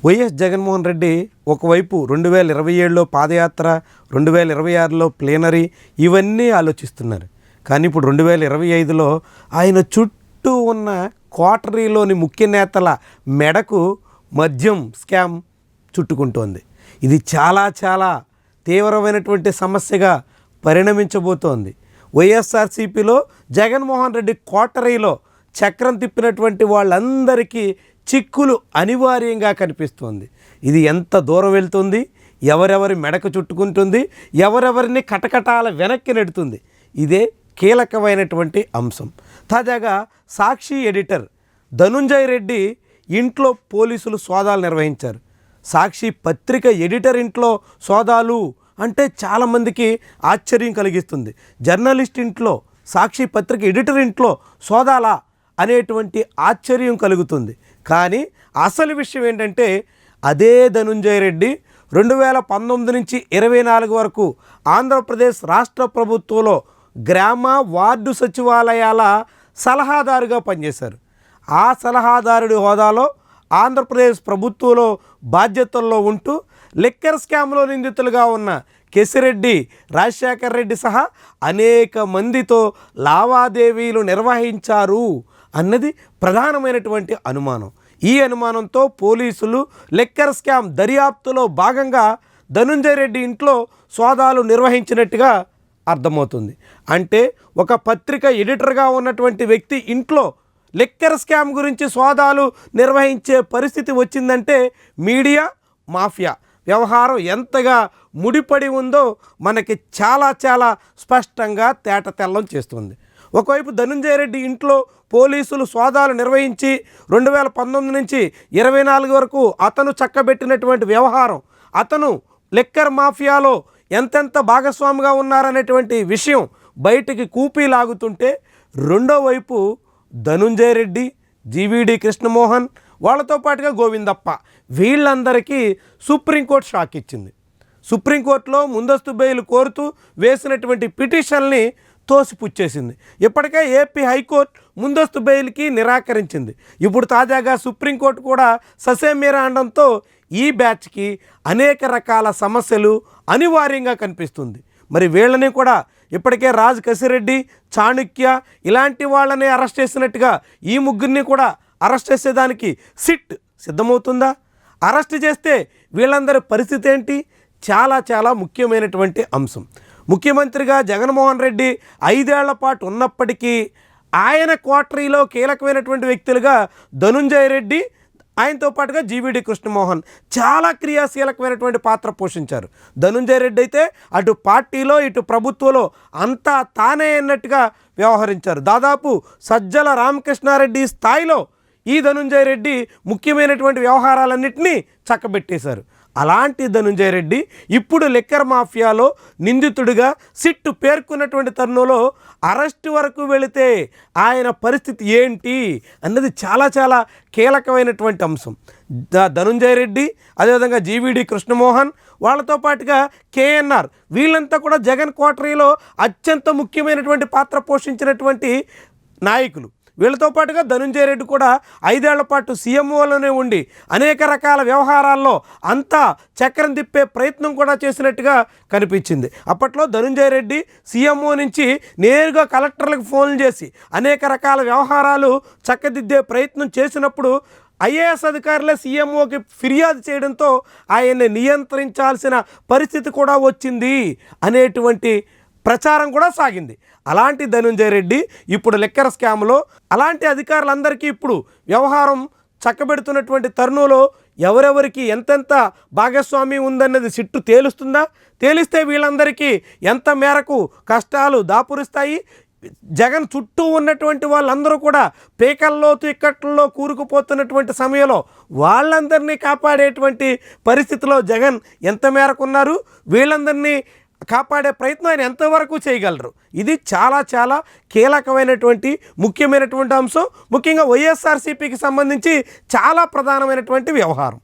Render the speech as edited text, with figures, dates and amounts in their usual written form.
YS Jaganmohan Reddy ఒకవైపు 2027లో పాదయాత్ర, 2026లో plenary ఇవన్నీ ఆలోచిస్తున్నారు. కానీ ఇప్పుడు 2025లో ఆయన చుట్టూ ఉన్న కోటరీలోని ముఖ్య నేతల మెడకు మద్యం స్కామ్ చుట్టుకుంటోంది. ఇది చాలా చాలా తీవ్రమైనటువంటి సమస్యగా పరిణమించబోతోంది. వైఎస్ఆర్సీపీలో జగన్మోహన్ రెడ్డి కోటరీలో చక్రం తిప్పినటువంటి వాళ్ళందరికీ చిక్కులు అనివార్యంగా కనిపిస్తుంది. ఇది ఎంత దూరం వెళ్తుంది, ఎవరెవరి మెడకు చుట్టుకుంటుంది, ఎవరెవరిని కటకటాల వెనక్కి నెడుతుంది, ఇదే కీలకమైనటువంటి అంశం. తాజాగా సాక్షి ఎడిటర్ ధనుంజయ్ రెడ్డి ఇంట్లో పోలీసులు సోదాలు నిర్వహించారు. సాక్షి పత్రిక ఎడిటర్ ఇంట్లో సోదాలు అంటే చాలామందికి ఆశ్చర్యం కలిగిస్తుంది. జర్నలిస్ట్ ఇంట్లో, సాక్షి పత్రిక ఎడిటర్ ఇంట్లో సోదాలా అనేటువంటి ఆశ్చర్యం కలుగుతుంది. కానీ అసలు విషయం ఏంటంటే అదే ధనుంజయ్ రెడ్డి 2019 నుంచి 24 వరకు ఆంధ్రప్రదేశ్ రాష్ట్ర ప్రభుత్వంలో గ్రామ వార్డు సచివాలయాల సలహాదారుగా పనిచేశారు. ఆ సలహాదారుడి హోదాలో ఆంధ్రప్రదేశ్ ప్రభుత్వంలో బాధ్యతల్లో ఉంటూ లిక్కర్ స్కామ్లో నిందితులుగా ఉన్న కేసిరెడ్డి, రాజశేఖర్ రెడ్డి సహా అనేక మందితో లావాదేవీలు నిర్వహించారు అన్నది ప్రధానమైనటువంటి అనుమానం. ఈ అనుమానంతో పోలీసులు లిక్కర్ స్కామ్ దర్యాప్తులో భాగంగా ధనుంజయ్ రెడ్డి ఇంట్లో సోదాలు నిర్వహించినట్టుగా అర్థమవుతుంది. అంటే ఒక పత్రిక ఎడిటర్గా ఉన్నటువంటి వ్యక్తి ఇంట్లో లిక్కర్ స్కామ్ గురించి సోదాలు నిర్వహించే పరిస్థితి వచ్చిందంటే మీడియా మాఫియా వ్యవహారం ఎంతగా ముడిపడి ఉందో మనకి చాలా చాలా స్పష్టంగా తేటతెల్లం చేస్తుంది. ఒకవైపు ధనుంజయ్ రెడ్డి ఇంట్లో పోలీసులు సోదాలు నిర్వహించి 2019 నుంచి 24 వరకు అతను చక్కబెట్టినటువంటి వ్యవహారం, అతను లిక్కర్ మాఫియాలో ఎంతెంత భాగస్వామిగా ఉన్నారనేటువంటి విషయం బయటికి కూపీ లాగుతుంటే, రెండో వైపు ధనుంజయ్ రెడ్డి, జీవీడి కృష్ణమోహన్, వాళ్ళతో పాటుగా గోవిందప్ప, వీళ్ళందరికీ సుప్రీంకోర్టు షాక్ ఇచ్చింది. సుప్రీంకోర్టులో ముందస్తు బెయిల్ కోరుతూ వేసినటువంటి పిటిషన్ని తోసిపుచ్చేసింది. ఇప్పటికే ఏపీ హైకోర్టు ముందస్తు బెయిల్కి నిరాకరించింది. ఇప్పుడు తాజాగా సుప్రీంకోర్టు కూడా ససేమిరా అనడంతో ఈ బ్యాచ్కి అనేక రకాల సమస్యలు అనివార్యంగా కనిపిస్తుంది. మరి వీళ్ళని కూడా ఇప్పటికే రాజ్ కసిరెడ్డి, చాణుక్య ఇలాంటి వాళ్ళని అరెస్ట్ చేసినట్టుగా ఈ ముగ్గురిని కూడా అరెస్ట్ చేసేదానికి సిట్ సిద్ధమవుతుందా? అరెస్ట్ చేస్తే వీళ్ళందరి పరిస్థితి ఏంటి? చాలా చాలా ముఖ్యమైనటువంటి అంశం. ముఖ్యమంత్రిగా జగన్మోహన్ రెడ్డి 5 ఏళ్ల పాటు ఉన్నప్పటికీ ఆయన కోటరీలో కీలకమైనటువంటి వ్యక్తులుగా ధనుంజయ్ రెడ్డి, ఆయనతో పాటుగా జీవీడి కృష్ణమోహన్ చాలా క్రియాశీలకమైనటువంటి పాత్ర పోషించారు. ధనుంజయ్ రెడ్డి అయితే అటు పార్టీలో ఇటు ప్రభుత్వంలో అంతా తానే అన్నట్టుగా వ్యవహరించారు. దాదాపు సజ్జల రామకృష్ణారెడ్డి స్థాయిలో ఈ ధనుంజయ్ రెడ్డి ముఖ్యమైనటువంటి వ్యవహారాలన్నింటినీ చక్కబెట్టేశారు. అలాంటి ధనుంజయ్ రెడ్డి ఇప్పుడు లిక్కర్ మాఫియాలో నిందితుడిగా సిట్టు పేర్కొన్నటువంటి తరుణంలో అరెస్టు వరకు వెళితే ఆయన పరిస్థితి ఏంటి అన్నది చాలా చాలా కీలకమైనటువంటి అంశం. ధనుంజయ్ రెడ్డి, అదేవిధంగా జీవీడి కృష్ణమోహన్, వాళ్ళతో పాటుగా కేఎన్ఆర్, వీళ్ళంతా కూడా జగన్ కోటరీలో అత్యంత ముఖ్యమైనటువంటి పాత్ర పోషించినటువంటి నాయకులు. వీళ్ళతో పాటుగా ధనుంజయ్ రెడ్డి కూడా 5 ఏళ్ల పాటు సీఎంఓలోనే ఉండి అనేక రకాల వ్యవహారాల్లో అంతా చక్రం తిప్పే ప్రయత్నం కూడా చేసినట్టుగా కనిపించింది. అప్పట్లో ధనుంజయ్ రెడ్డి సీఎంఓ నుంచి నేరుగా కలెక్టర్లకు ఫోన్లు చేసి అనేక రకాల వ్యవహారాలు చక్కదిద్దే ప్రయత్నం చేసినప్పుడు ఐఏఎస్ అధికారులే సీఎంఓకి ఫిర్యాదు చేయడంతో ఆయన్ని నియంత్రించాల్సిన పరిస్థితి కూడా వచ్చింది అనేటువంటి ప్రచారం కూడా సాగింది. అలాంటి ధనుంజయ్ రెడ్డి ఇప్పుడు లిక్కర్ స్కామ్లో అలాంటి అధికారులందరికీ ఇప్పుడు వ్యవహారం చక్కబెడుతున్నటువంటి తరుణంలో ఎవరెవరికి ఎంతెంత భాగస్వామి ఉందన్నది సిట్టు తేలుస్తుందా? తేలిస్తే వీళ్ళందరికీ ఎంత మేరకు కష్టాలు దాపురిస్తాయి? జగన్ చుట్టూ ఉన్నటువంటి వాళ్ళందరూ కూడా పేకల్లోతు ఇక్కట్లలో కూరుకుపోతున్నటువంటి సమయంలో వాళ్ళందరినీ కాపాడేటువంటి పరిస్థితిలో జగన్ ఎంత మేరకు ఉన్నారు? వీళ్ళందరినీ కాపాడే ప్రయత్నం ఆయన ఎంతవరకు చేయగలరు? ఇది చాలా చాలా కీలకమైనటువంటి ముఖ్యమైనటువంటి అంశం. ముఖ్యంగా వైఎస్ఆర్సీపీకి సంబంధించి చాలా ప్రధానమైనటువంటి వ్యవహారం.